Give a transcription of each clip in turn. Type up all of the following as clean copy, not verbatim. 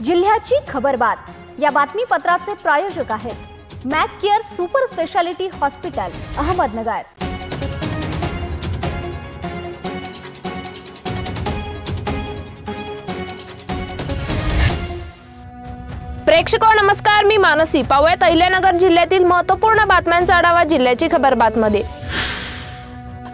जिल्ह्याची खबरबात या बातमीपत्राचे प्रायोजक आहेत Mac care super speciality hospital Ahmednagar. प्रेक्षको नमस्कार, मी मानसी। पाहूयात अहिल्यानगर जिल्ह्यातील महत्त्वपूर्ण बातम्यांचा आढावा जिल्ह्याची खबरबातमध्ये।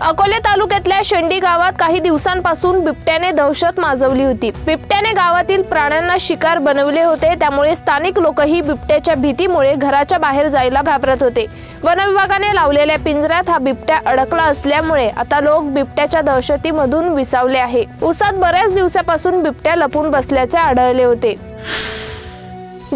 अकोले तालुक्यातल्या शेंडी गावात काही दिवसांपासून बिबट्याने दहशत माजवली होती। बिबट्याने गावातील प्राण्यांना शिकार बनवले होते, त्यामुळे स्थानिक लोकही बिबट्याच्या भीतीमुळे घराच्या बाहेर जायला घाबरत होते। वन विभागाने लावलेल्या पिंजऱ्यात हा बिबट्या अडकला असल्यामुळे आता लोक बिबट्याच्या दहशतीमधून विसावले आहे। उसात बऱ्याच दिवसापासून बिबट्या लपून बसल्याचे आढळले होते।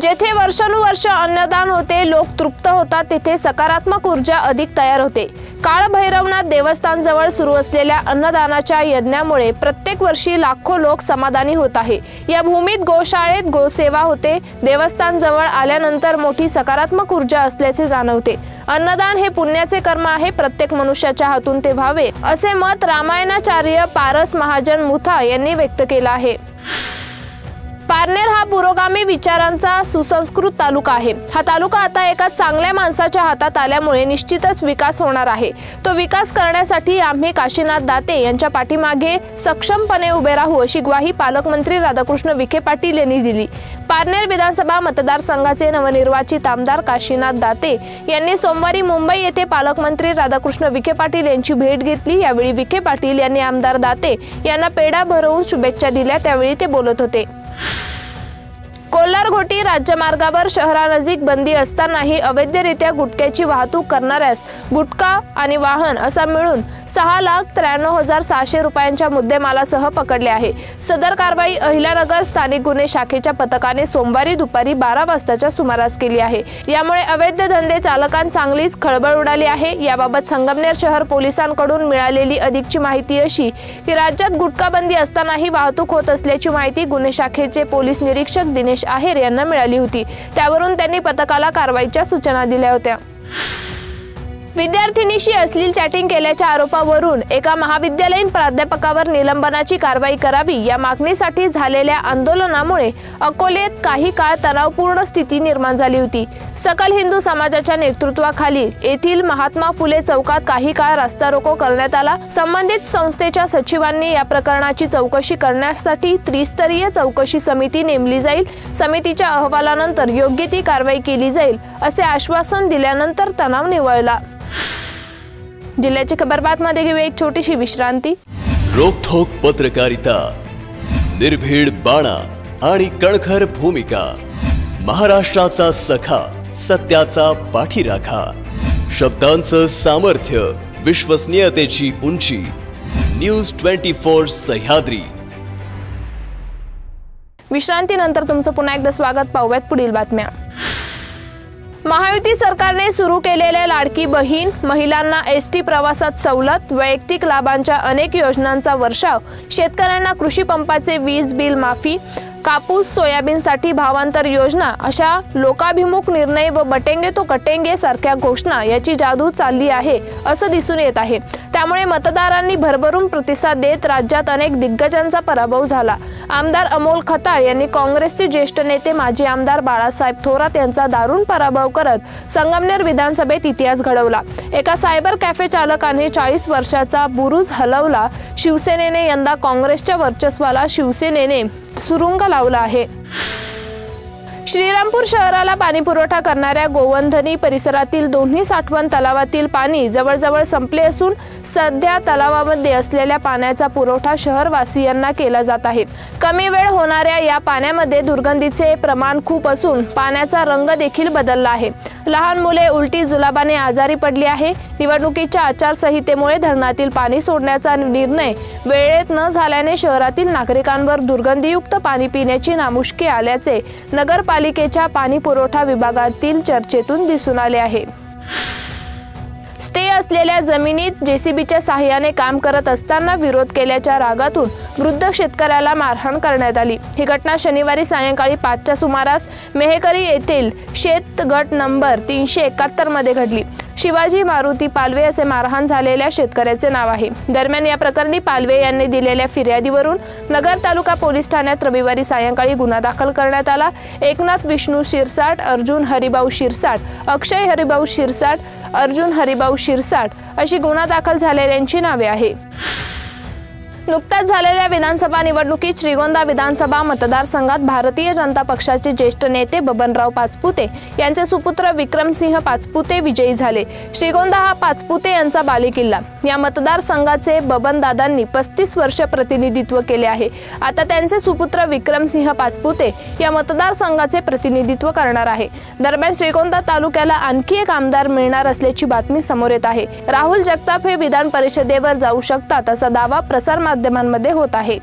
जेथे वर्षानुवर्ष अन्नदान होते, लोक तृप्त होतात, तेथे सकारात्मक ऊर्जा अधिक तयार होते। काळ भैरवनाथ देवस्थान जवळ सुरू असलेल्या अन्नदानाच्या यज्ञामुळे प्रत्येक वर्षी लाखो लोक समाधानी होत आहे। या भूमीत गोशाळेत गोसेवा होते। देवस्थान जवळ आल्यानंतर मोठी सकारात्मक ऊर्जा असल्याचे जाणवते। अन्नदान हे पुण्याचे कर्म आहे, प्रत्येक मनुष्याच्या हातून ते व्हावे, असे मत रामायणाचार्य पारस महाजन मुथा यांनी व्यक्त केले आहे। पारनेर हा पुरोगामी विचारांचा सुसंस्कृत तालुका आहे। हा तालुका आता एका चांगल्या माणसाच्या हातात आल्यामुळे निश्चितच विकास होणार आहे। तो विकास करण्यासाठी आम्ही काशीनाथ दाते यांच्या पाठीमागे सक्षमपणे उभे राहू, अशी ग्वाही पालकमंत्री राधाकृष्ण विखे पाटील यांनी दिली। पारनेर विधानसभा मतदारसंघाचे नवनिर्वाचित आमदार काशीनाथ दाते यांनी सोमवारी मुंबई येथे पालकमंत्री राधाकृष्ण विखे पाटील यांची भेट घेतली। यावेळी विखे पाटील यांनी आमदार दाते यांना पेढा भरवून शुभेच्छा दिल्या, त्यावेळी ते बोलत होते। कोल्हार-घोटी राज्यमार्गावर शहरानजीक बंदी असतानाही अवैधरित्या गुटख्याची वाहतूक करणाऱ्यास गुटखा आणि वाहन असा मिळून 6,93,600 रुपयांच्या मुद्देमालासह पकडले आहे। सदर कारवाई अहिल्यानगर स्थानिक गुन्हे शाखेच्या पथकाने सोमवारी दुपारी 12 वाजताच्या सुमारास केली आहे। यामुळे अवैध धंदे चालकांना चांगलीच खळबळ उडाली आहे। याबाबत संगमनेर शहर पोलिसांकडून मिळालेली अधिकची माहिती अशी की राज्यात गुटखा बंदी असतानाही वाहतूक होत असल्याची माहिती गुन्हे शाखेचे पोलीस निरीक्षक दिनेश आहेर यांना मिळाली होती। त्यावरून त्यांनी पथकाला कारवाईच्या सूचना दिल्या होत्या। विद्यार्थिनीशी अश्लील चॅटिंग केल्याच्या आरोपावरून एका महाविद्यालयीन प्राध्यापकावर निलंबनाची कारवाई करावी या मागणीसाठी झालेल्या आंदोलनामुळे अकोल्यात काही काळ तणावपूर्ण स्थिती निर्माण झाली होती। सकल हिंदू समाजाच्या नेतृत्वाखाली येथील महात्मा फुले चौकात काही काळ रास्ता रोको करण्यात आला। संबंधित संस्थेच्या सचिवांनी या प्रकरणाची चौकशी करण्यासाठी त्रिस्तरीय चौकशी समिती नेमली जाईल। समितीच्या अहवालानंतर योग्य ती कारवाई केली जाईल, असे आश्वासन दिल्यानंतर तणाव निवळला। जिल्ह्याची खबरबातमध्ये घेऊ एक छोटीशी विश्रांती। रोखोक पत्रकारिता, निर्भीड बाणा आणि कणखर भूमिका, महाराष्ट्राचा सखा, सत्याचा पाठीराखा, शब्दांचं सामर्थ्य, विश्वसनीयतेची उंची, न्यूज 24 सह्याद्री। विश्रांतीनंतर तुमचं पुन्हा एकदा स्वागत। पाहूयात पुढील बातम्या। महायुती सरकारने सुरू केलेल्या लाडकी बहीण, महिलांना एसटी प्रवासात सवलत, वैयक्तिक लाभांच्या अनेक योजनांचा वर्षाव, शेतकऱ्यांना कृषी पंपाचे वीज बिल माफी, कापूस सोयाबीनसाठी भावांतर योजना अशा लोकाभिमुख निर्णय व बटेंगे तो कटेंगे सारख्या घोषणा याची जादू चालली आहे असं दिसून येत आहे। त्यामुळे मतदारांनी भरभरून प्रतिसाद देत राज्यात अनेक दिग्गजांचा पराभव झाला। आमदार अमोल खताळ यांनी काँग्रेसचे ज्येष्ठ नेते माजी आमदार बाळासाहेब थोरात यांचा दारुण पराभव करत संगमनेर विधानसभेत इतिहास घडवला। एका सायबर कॅफे चालकाने 40 वर्षाचा बुरुज हलवला। शिवसेनेने यंदा काँग्रेसच्या वर्चस्वाला शिवसेनेने सुरुंग लावला आहे। श्रीरामपूर शहराला पाणी पुरवठा करणाऱ्या गोवंधनी परिसरातील दोन्ही साठवण तलावातील पाणी जवळजवळ संपले असून सध्या तलावामध्ये असलेल्या पाण्याचा पुरवठा शहरवासियांना केला जात आहे। कमी वेळ होणाऱ्या या पाण्यामध्ये दुर्गंधीचे प्रमाण खूप असून पाण्याचा रंग देखील बदलला आहे। लहान मुले उलटी जुलाबाने आजारी पडली आहे। निवडणुकीच्या आचारसंहितेमुळे धरणातील पाणी सोडण्याचा निर्णय वेळेत न झाल्याने शहरातील नागरिकांवर दुर्गंधीयुक्त पाणी पिण्याची नामुष्की आल्याचे नगरपालिकेच्या पाणी पुरवठा विभागातील चर्चेतून दिसून आले आहे। स्टे असलेल्या जमिनीत जेसीबीच्या सहाय्याने काम करत असताना विरोध केल्याच्या रागातून वृद्ध शेतकऱ्याला मारहाण करण्यात आली। ही घटना शनिवारी सायंकाळी 5च्या सुमारास मेहकरी येथील शेत गट नंबर 371 मध्ये घडली। शिवाजी मारुती पालवे असे मारहाण झालेल्या शेतकऱ्याचे नाव आहे। दरम्यान या प्रकरणी पालवे यांनी दिलेल्या फिर्यादीवरून नगर तालुका पोलीस ठाण्यात रविवारी सायंकाळी गुन्हा दाखल करण्यात आला। एकनाथ विष्णू शिरसाट, अर्जुन हरिभाऊ शिरसाट, अक्षय हरिभाऊ शिरसाट, अर्जुन हरिभाऊ शिरसाट अशी गुन्हा दाखल झालेल्यांची नावे आहे। नुकत्याच झालेल्या विधानसभा निवडणुकीत श्रीगोंदा विधानसभा मतदारसंघात भारतीय जनता पक्षाचे ज्येष्ठ नेते बबनराव पाचपुते यांचे सुपुत्र विक्रमसिंह पाचपुते विजयी झाले। श्रीगोंदा हा पाचपुते यांचा बालेकिल्ला। या मतदारसंघाचे बबनदादांनी 35 वर्ष प्रतिनिधित्व केले आहे। आता त्यांचे सुपुत्र विक्रमसिंह पाचपुते या मतदारसंघाचे प्रतिनिधित्व करणार आहे। दरम्यान श्रीगोंदा तालुक्याला आणखी एक आमदार मिळणार असल्याची बातमी समोर येत आहे। राहुल जगताप हे विधान परिषदेवर जाऊ शकतात असा दावा प्रसार माध्यमांमध्ये होत आहे।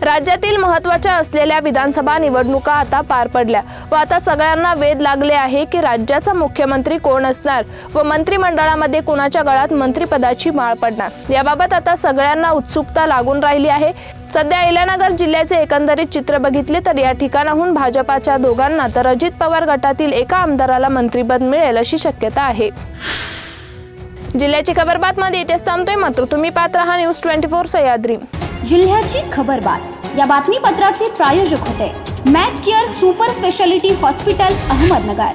राज्यातील महत्त्वाच्या असलेल्या विधानसभा निवडणुका आता पार पडल्या व आता सगळ्यांना वेध लागले आहे की राज्याचा मुख्यमंत्री कोण असणार व मंत्रिमंडळामध्ये कोणाच्या गळ्यात मंत्रिपदाची माळ पडणार याबाबत आता सगळ्यांना उत्सुकता लागून राहिली आहे। सध्या अहिल्यानगर जिल्ह्याचे एकंदरीत चित्र बघितले तर या ठिकाणाहून भाजपाच्या दोघांना तर अजित पवार गटातील एका आमदाराला मंत्रिपद मिळेल अशी शक्यता आहे। जिल्ह्याची खबरबात मध्ये इथेच थांबतोय, मात्र तुम्ही पाहत रहा न्यूज 24 सह्याद्री। जिल्ह्याची खबरबात या बातमीपत्राचे प्रायोजक होते Mac care super speciality hospital Ahmednagar.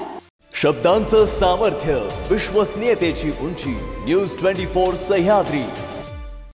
शब्दांचं सामर्थ्य, विश्वसनीयतेची उंची, न्यूज 24 सह्याद्री।